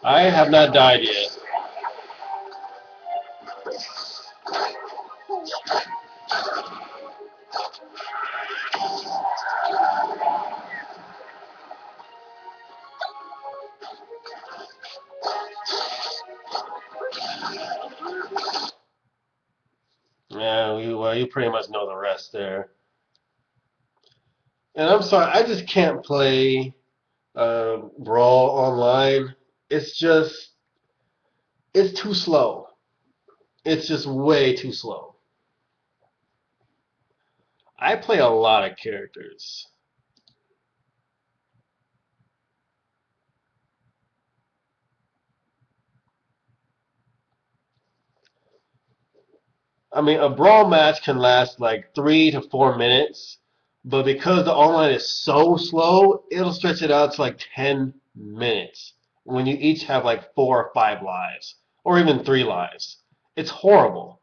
I have not died yet. Yeah, well, you pretty much know the rest there. And I'm sorry, I just can't play Brawl online. It's just, it's too slow. It's just way too slow. I play a lot of characters. I mean, a Brawl match can last like 3 to 4 minutes, but because the online is so slow, it'll stretch it out to like 10 minutes when you each have like 4 or 5 lives, or even 3 lives. It's horrible.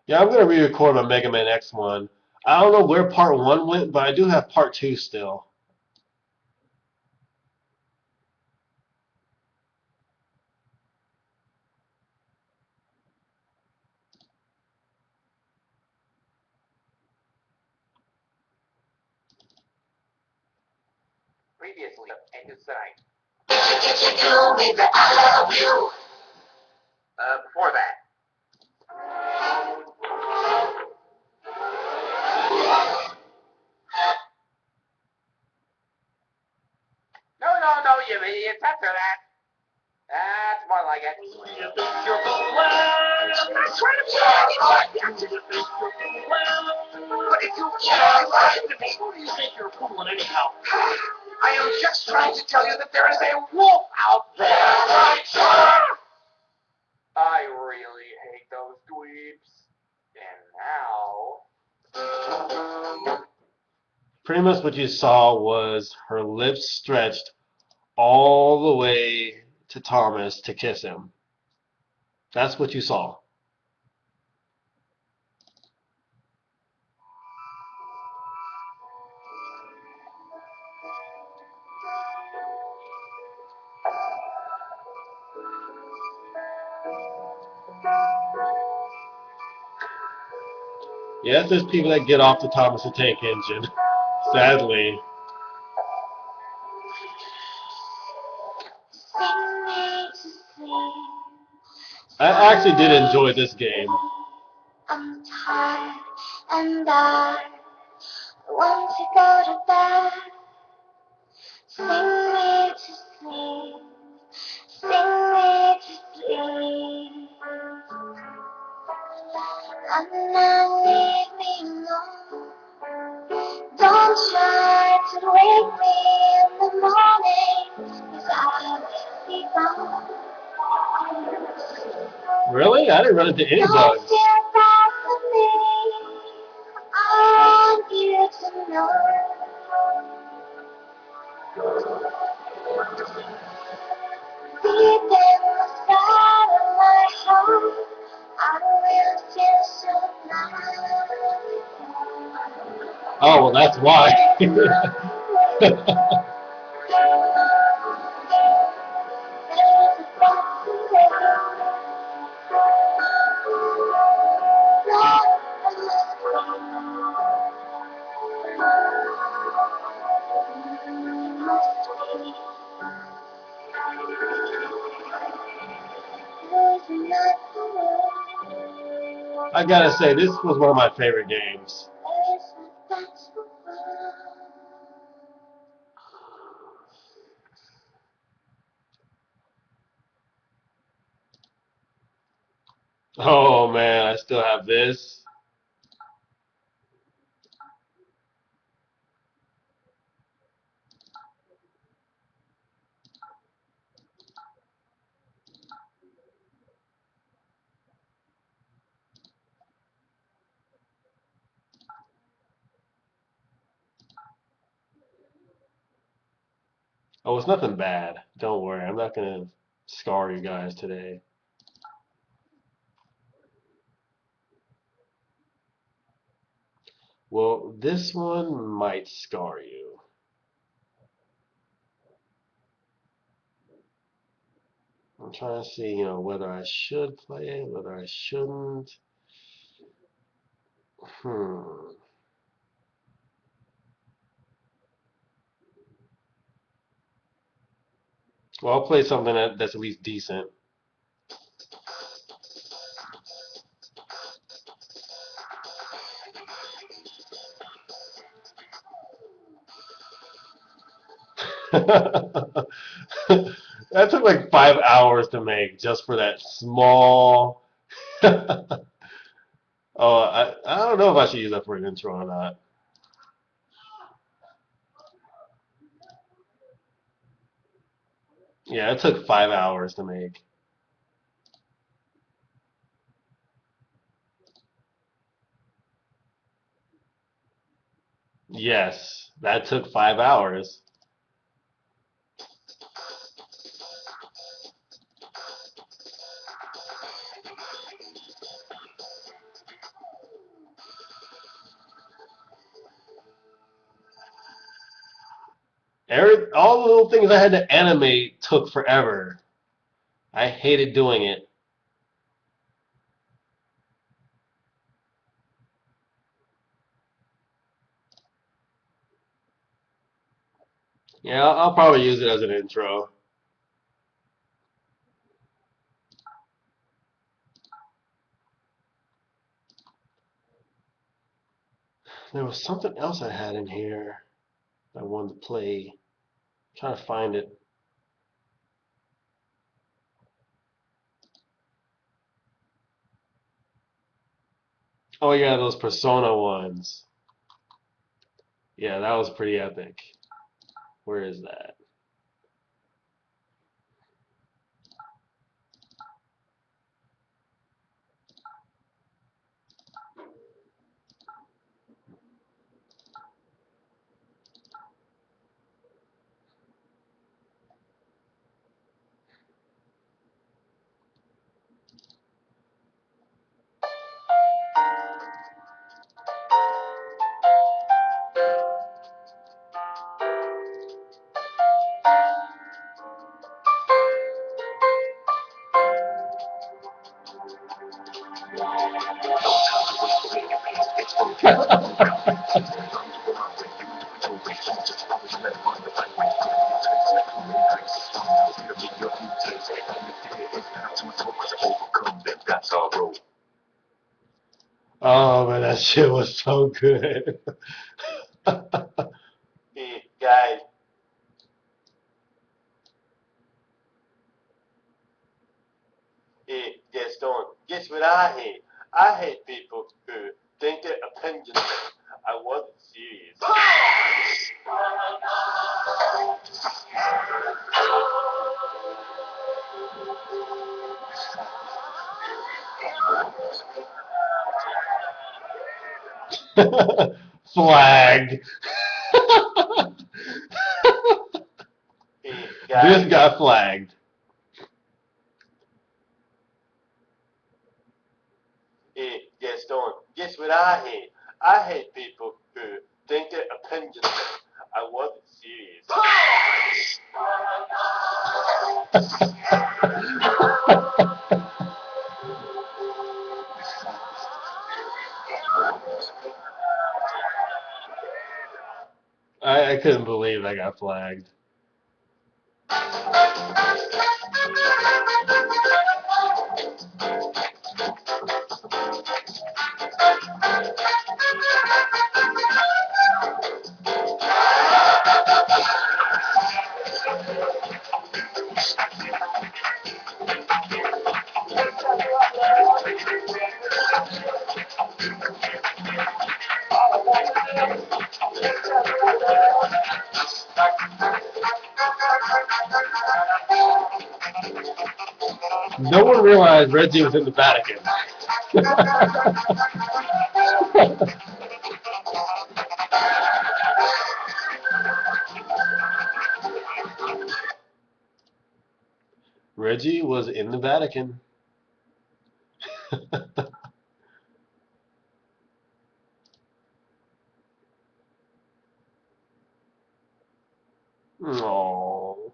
Yeah, I'm gonna re-record my Mega Man X one. I don't know where part one went, but I do have part two still. Did you tell me that I love you? Before that. No, you censor that. That's more like it. You think you're blind? I'm not trying to tell anyone. You think you're blind? But if you can't lie to me, who do you think you're fooling anyhow? I am just trying to tell you that there is a wolf out there, right, sir? I really hate those dweebs. And now... Pretty much what you saw was her lips stretched all the way to Thomas to kiss him. That's what you saw. Yes, there's people that get off the Thomas the Tank Engine. Sadly. I actually did enjoy this game. I'm tired and I want to go to bed. Sing me to sleep, sing me to sleep. And now leave me alone. Don't try to wake me in the morning, 'cause I will be gone. Really? I didn't run into any Don't bugs. feel bad for me. I want you to know. Deep in the side of my heart, I will feel so nice. Oh, well, that's why. I gotta say, this was one of my favorite games. Oh man, I still have this. Oh, it's nothing bad. Don't worry. I'm not gonna scar you guys today. Well, this one might scar you. I'm trying to see, whether I should play it, whether I shouldn't. Hmm. Well, I'll play something that's at least decent. That took like 5 hours to make just for that small. Oh, I don't know if I should use that for an intro or not. Yeah, it took 5 hours to make. Yes, that took 5 hours. All the little things I had to animate took forever. I hated doing it. Yeah, I'll probably use it as an intro. There was something else I had in here I wanted to play. Trying to find it. Oh yeah, those Persona ones. Yeah, that was pretty epic. Where is that? Oh man, that shit was so good. Hey guys, hey, guess what I hate? I hate people who think their opinions. I wasn't serious. Flagged. Hey, guys. This got flagged. Hey, guess what I hate? I hate people who think their opinions. I wasn't serious. I couldn't believe I got flagged. No one realized Reggie was in the Vatican. Reggie was in the Vatican. Oh,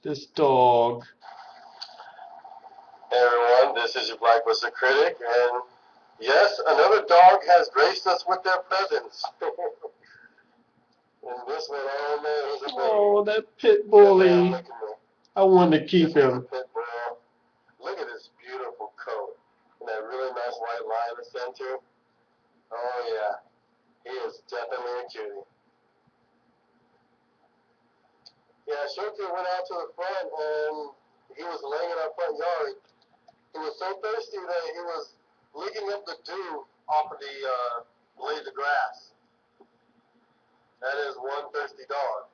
this dog. Hey everyone, this is your BLACKbusterCritic, and yes, another dog has graced us with their presence. And this one, oh man, he's a baby. Oh, that pit bully. Man, look at me. I wanted to keep him. Pit bull. Look at his beautiful coat and that really nice white line in the center. Oh yeah, he is definitely a cutie. Yeah, Shoki went out to the front and he was laying in our front yard. He was so thirsty that he was licking up the dew off of the blades of grass. That is one thirsty dog.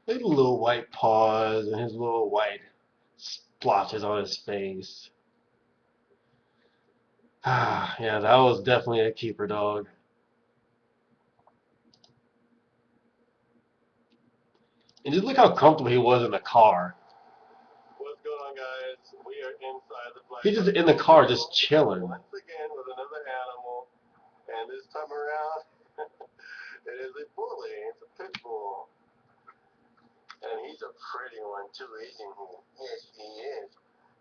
Look at the little white paws and his little white splotches on his face. Ah, yeah, that was definitely a keeper dog. And just look how comfortable he was in the car. What's going on, guys? We are inside the He's just in the car, just chilling. once again with another animal, and this time around, it is a bully. It's a pit bull, and he's a pretty one too, isn't he? Yes, he is.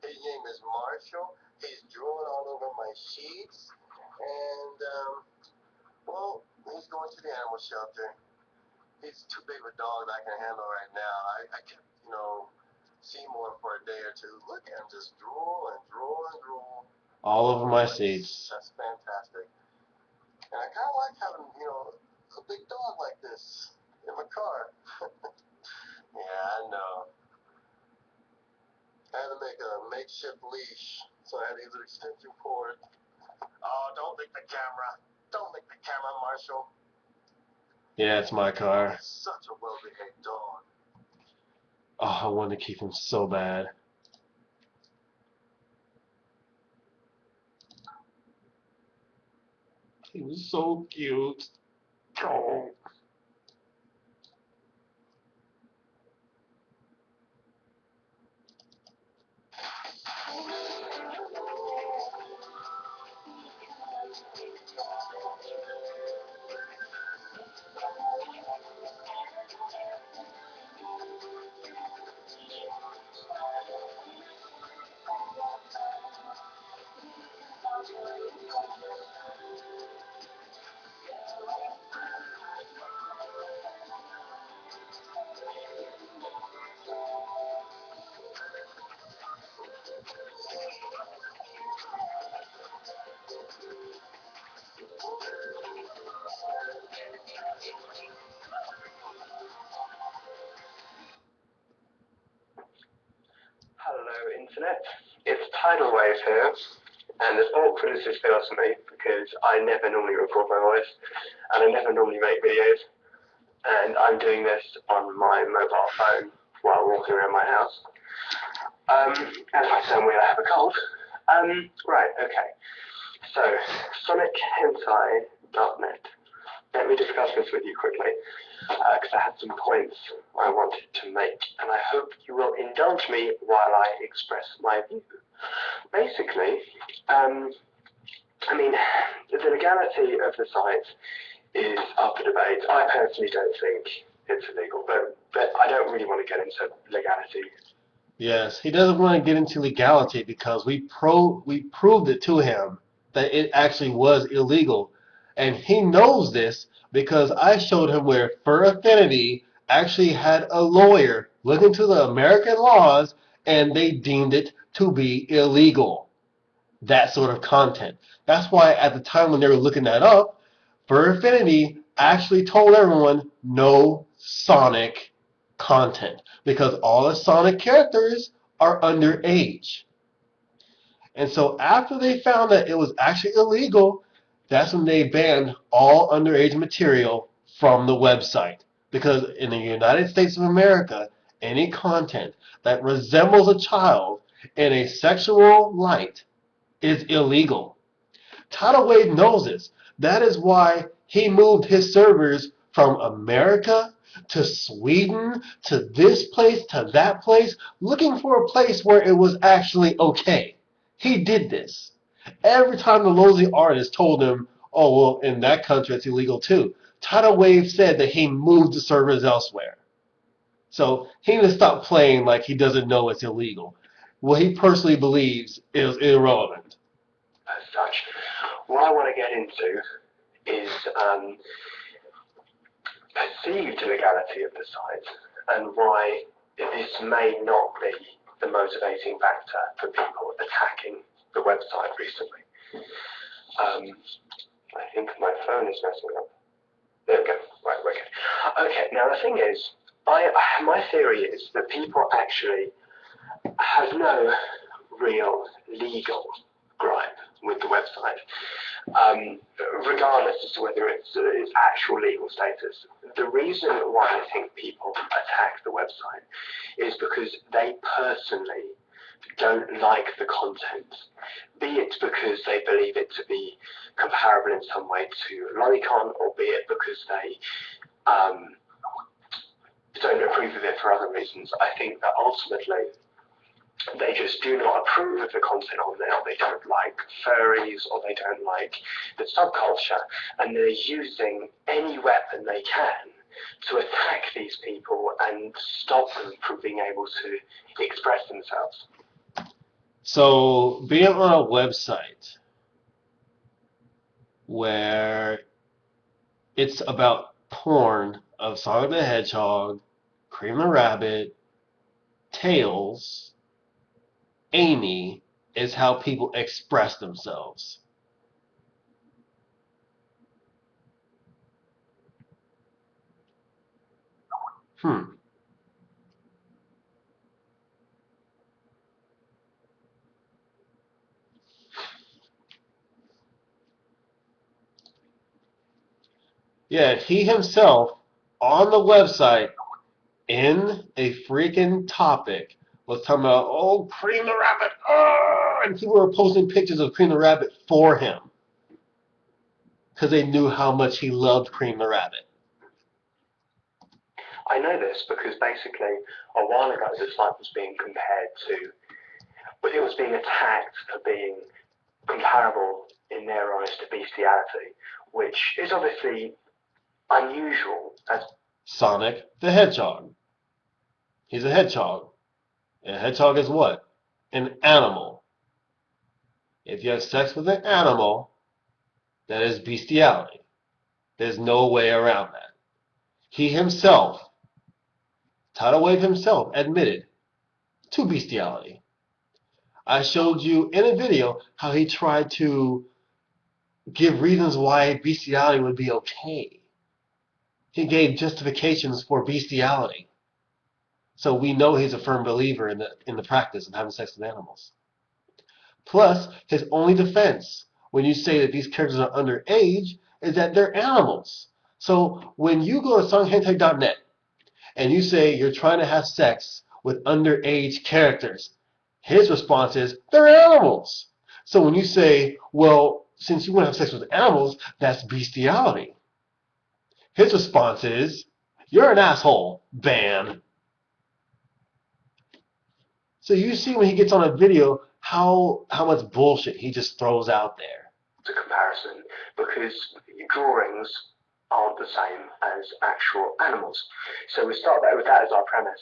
His name is Marshall. He's drooling all over my sheets, and well, he's going to the animal shelter. He's too big of a dog that I can handle right now. I kept, Seymour for a day or two. Look at him just drool and drool and drool. All over my seats. That's fantastic. And I kind of like having, a big dog like this in my car. Yeah, I know. I had to make a makeshift leash, so I had to use an extension cord. Oh, don't lick the camera. Don't lick the camera, Marshall. Yeah, it's my car. He's such a well-behaved dog. Oh, I wanted to keep him so bad. He was so cute. Oh. Hello, Internet. It's Tidal Wave here, and as awkward as this feels to me, because I never normally record my voice, and I never normally make videos, and I'm doing this on my mobile phone while walking around my house. As I sound weird, I have a cold. Right, okay. So, SonicHentai.net. Let me discuss this with you quickly, because I had some points I wanted to make, and I hope you will indulge me while I express my view. Basically, the legality of the site is up for debate. I personally don't think it's illegal, but I don't really want to get into legality. Yes, he doesn't want to get into legality because we proved it to him that it actually was illegal. And he knows this because I showed him where Fur Affinity actually had a lawyer look into the American laws and they deemed it to be illegal. That sort of content. That's why at the time when they were looking that up, Fur Affinity actually told everyone no Sonic content because all the Sonic characters are underage. And so after they found that it was actually illegal, that's when they banned all underage material from the website. Because in the United States of America, any content that resembles a child in a sexual light is illegal. Tidal Wave knows this. That is why he moved his servers from America to Sweden, to this place, to that place, looking for a place where it was actually okay. He did this. Every time the Losey artist told him, oh, well, in that country it's illegal too, Tidal Wave said that he moved the servers elsewhere. So he needs to stop playing like he doesn't know it's illegal. What he personally believes is irrelevant. As such, what I want to get into is perceived legality of the site and why this may not be the motivating factor for people attacking the website recently. I think my phone is messing up. There we go. Right, we're good. Okay, now the thing is, my theory is that people actually have no real legal gripe with the website, regardless as to whether it's actual legal status. The reason why I think people attack the website is because they personally don't like the content, be it because they believe it to be comparable in some way to Lolicon, or be it because they don't approve of it for other reasons. I think that ultimately they just do not approve of the content on there. They don't like furries, or they don't like the subculture, and they're using any weapon they can to attack these people and stop them from being able to express themselves. So being on a website where it's about porn of Sonic the Hedgehog, Cream the Rabbit, Tails, Amy is how people express themselves. Yeah, he himself on the website in a freaking topic was talking about, oh, Cream the Rabbit, oh, and people were posting pictures of Cream the Rabbit for him because they knew how much he loved Cream the Rabbit. I know this because basically a while ago the site was being compared to, but it was being attacked for being comparable in their eyes to bestiality, which is obviously unusual. As Sonic the Hedgehog. He's a hedgehog. And a hedgehog is what? An animal. If you have sex with an animal, that is bestiality. There's no way around that. He himself, Tidal Wave himself, admitted to bestiality. I showed you in a video how he tried to give reasons why bestiality would be okay. He gave justifications for bestiality. So we know he's a firm believer in the practice of having sex with animals. Plus, his only defense when you say that these characters are underage is that they're animals. So when you go to songhentai.net and you say you're trying to have sex with underage characters, his response is, they're animals. So when you say, well, since you want to have sex with animals, that's bestiality. His response is, you're an asshole, ban. So you see when he gets on a video how much bullshit he just throws out there. a comparison, because drawings aren't the same as actual animals. So we start there with that as our premise.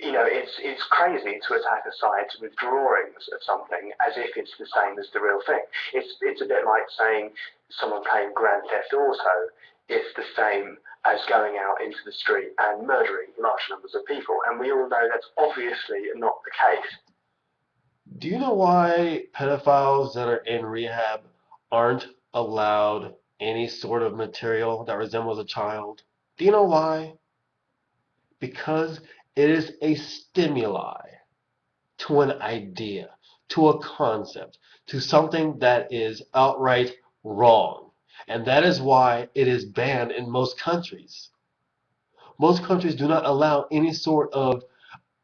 You know, it's crazy to attack a site with drawings of something as if it's the same as the real thing. It's a bit like saying someone playing Grand Theft Auto is the same as going out into the street and murdering large numbers of people, and we all know that's obviously not the case. Do you know why pedophiles that are in rehab aren't allowed any sort of material that resembles a child? Do you know why? Because it is a stimuli to an idea, to a concept, to something that is outright wrong. And that is why it is banned in most countries. Most countries do not allow any sort of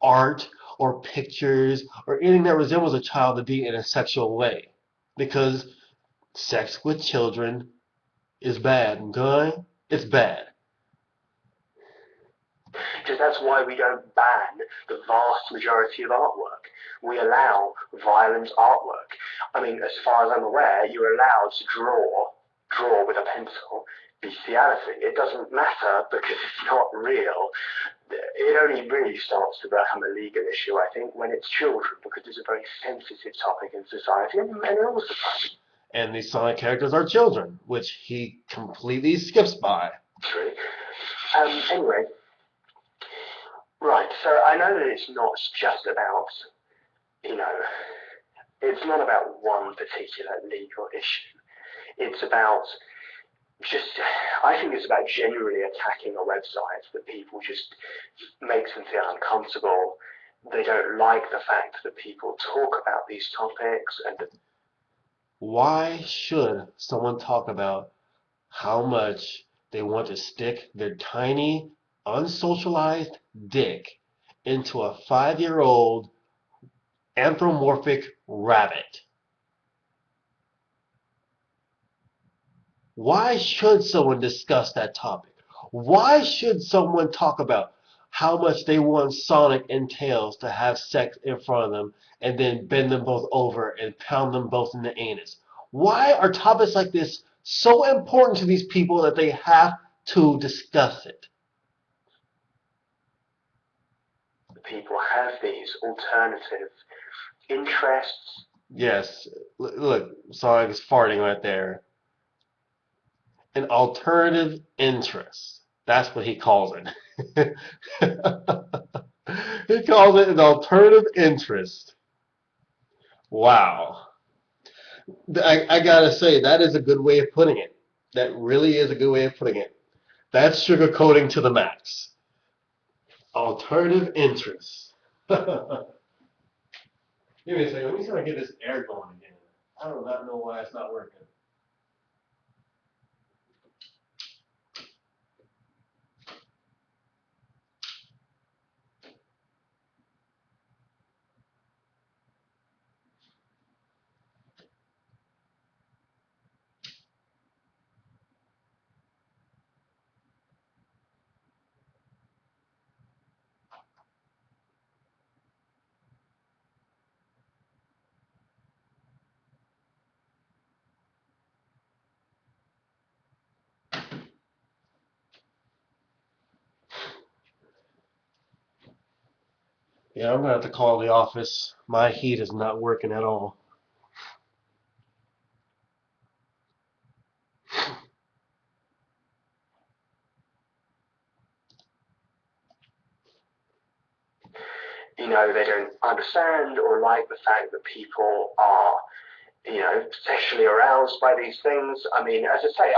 art or pictures or anything that resembles a child to be in a sexual way. Because sex with children is bad, okay? It's bad. Because that's why we don't ban the vast majority of artwork. We allow violent artwork. I mean, as far as I'm aware, you're allowed to draw with a pencil, bestiality. It doesn't matter because it's not real. It only really starts to become a legal issue, I think, when it's children, because it's a very sensitive topic in society, and in all society. And these Sonic characters are children, which he completely skips by. True. Anyway, right, so I know that it's not just about, it's not about one particular legal issue. It's about I think it's about generally attacking a website that people just makes them feel uncomfortable. They don't like the fact that people talk about these topics and Why should someone talk about how much they want to stick their tiny, unsocialized dick into a 5-year-old anthropomorphic rabbit? Why should someone discuss that topic? Why should someone talk about how much they want Sonic and Tails to have sex in front of them and then bend them both over and pound them both in the anus? Why are topics like this so important to these people that they have to discuss it? people have these alternative interests. Yes, look, Sonic is farting right there. An alternative interest. That's what he calls it. He calls it an alternative interest. Wow. I gotta say, that is a good way of putting it. That really is a good way of putting it. That's sugarcoating to the max. Alternative interest. Give me a second. Let me see if I can get this air going again. I do not know why it's not working. Yeah, I'm gonna have to call the office. My heat is not working at all. They don't understand or like the fact that people are, sexually aroused by these things. I mean, as I say,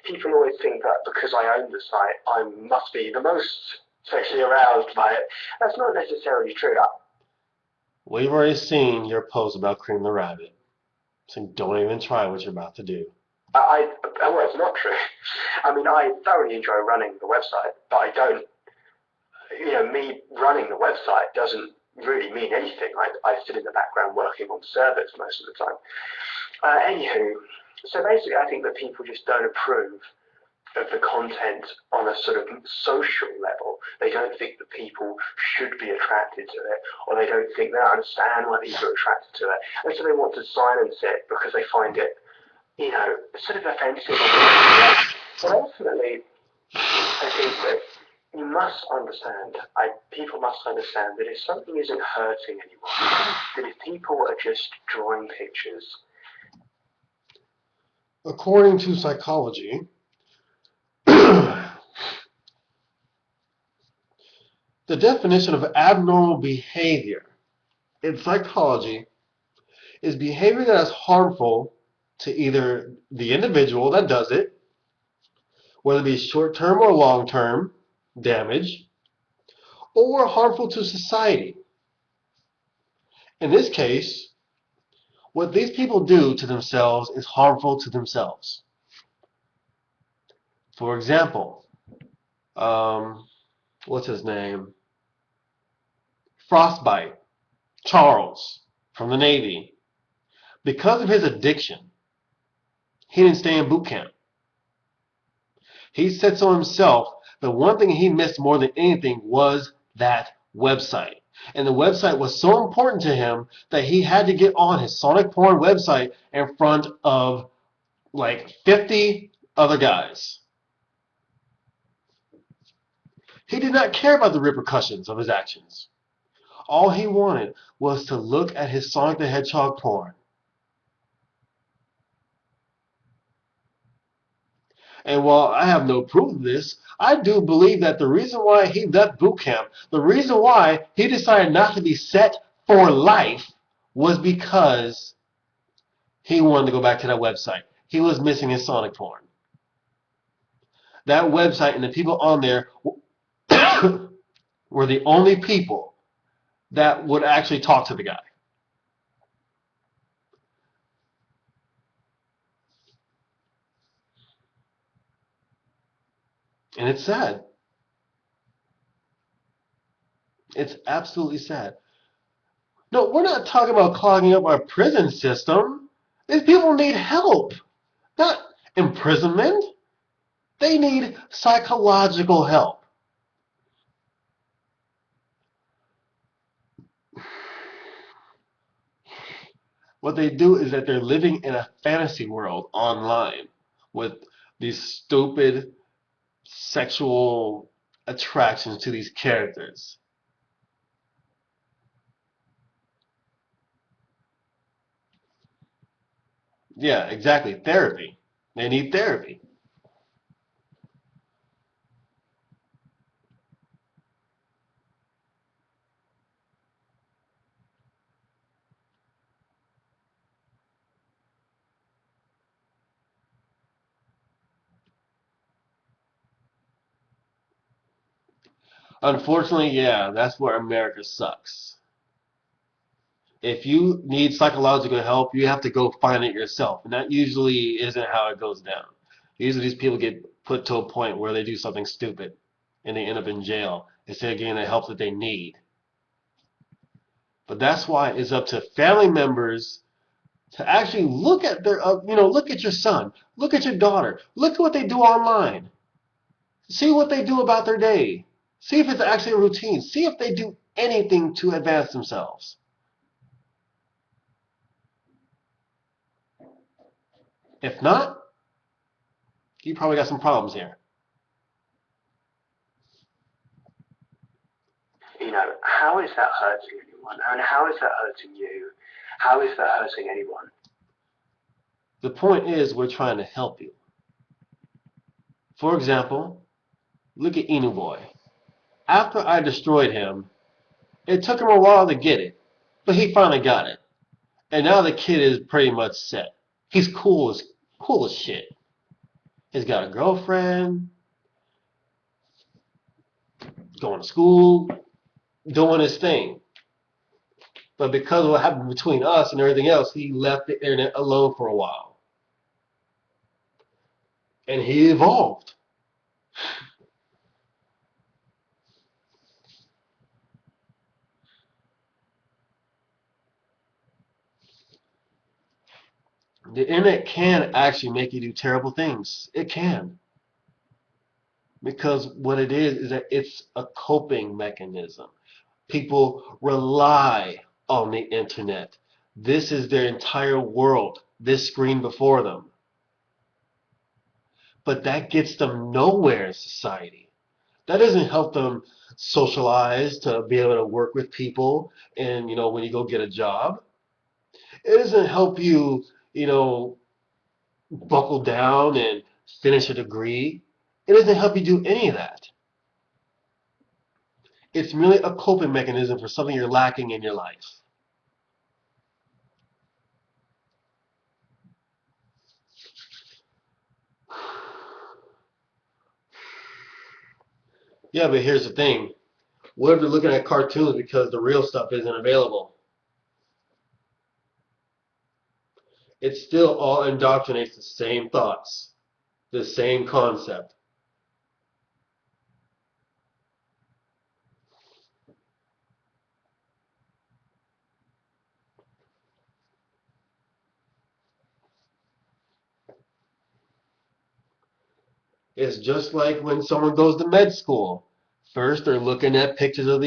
people always think that because I own the site, I must be the most sexually aroused by it. That's not necessarily true. We've already seen your post about Cream the Rabbit, so don't even try what you're about to do. Well, it's not true. I mean, I thoroughly enjoy running the website, but I don't, me running the website doesn't really mean anything. I sit in the background working on servers most of the time. Anywho, so basically I think that people just don't approve of the content on a sort of social level. They don't think that people should be attracted to it, or they don't think they understand why people are attracted to it, and so they want to silence it because they find it, sort of offensive. But ultimately, I think that you must understand, people must understand that if something isn't hurting anyone, that if people are just drawing pictures. According to psychology, the definition of abnormal behavior in psychology is behavior that is harmful to either the individual that does it, whether it be short-term or long-term damage, or harmful to society. In this case, what these people do to themselves is harmful to themselves. For example, what's his name? Frostbite, Charles, from the Navy. Because of his addiction, he didn't stay in boot camp. He said so himself The one thing he missed more than anything was that website. And the website was so important to him that he had to get on his Sonic Porn website in front of like 50 other guys. He did not care about the repercussions of his actions. All he wanted was to look at his Sonic the Hedgehog porn. And while I have no proof of this, I do believe that the reason why he left boot camp, the reason why he decided not to be set for life, was because he wanted to go back to that website. He was missing his Sonic porn. That website and the people on there were the only people that would actually talk to the guy. And it's sad. It's absolutely sad. No, we're not talking about clogging up our prison system. These people need help, not imprisonment. They need psychological help. What they do is that they're living in a fantasy world online with these stupid sexual attractions to these characters. Yeah, exactly. Therapy. They need therapy. Unfortunately, yeah, that's where America sucks. If you need psychological help, you have to go find it yourself. And that usually isn't how it goes down. Usually these people get put to a point where they do something stupid and they end up in jail instead of getting the help that they need. But that's why it's up to family members to actually look at their, look at your son, look at your daughter, look at what they do online, see what they do about their day, see if it's actually a routine, see if they do anything to advance themselves. If not, you probably got some problems here. You know, how is that hurting anyone? And how is that hurting you? How is that hurting anyone? The point is, we're trying to help you. For example, look at Inu Boy. After I destroyed him, it took him a while to get it, but he finally got it. And now the kid is pretty much set. He's cool as shit. He's got a girlfriend, going to school, doing his thing. But because of what happened between us and everything else, he left the internet alone for a while. And he evolved. The internet can actually make you do terrible things. It can. Because what it is that it's a coping mechanism. People rely on the internet. This is their entire world, this screen before them. But that gets them nowhere in society. That doesn't help them socialize to be able to work with people and, when you go get a job. It doesn't help you, you know, buckle down and finish a degree. It doesn't help you do any of that. It's merely a coping mechanism for something you're lacking in your life. Yeah, but here's the thing. What if they're looking at cartoons because the real stuff isn't available? It still all indoctrinates the same thoughts, the same concept. It's just like when someone goes to med school. First, they're looking at pictures of the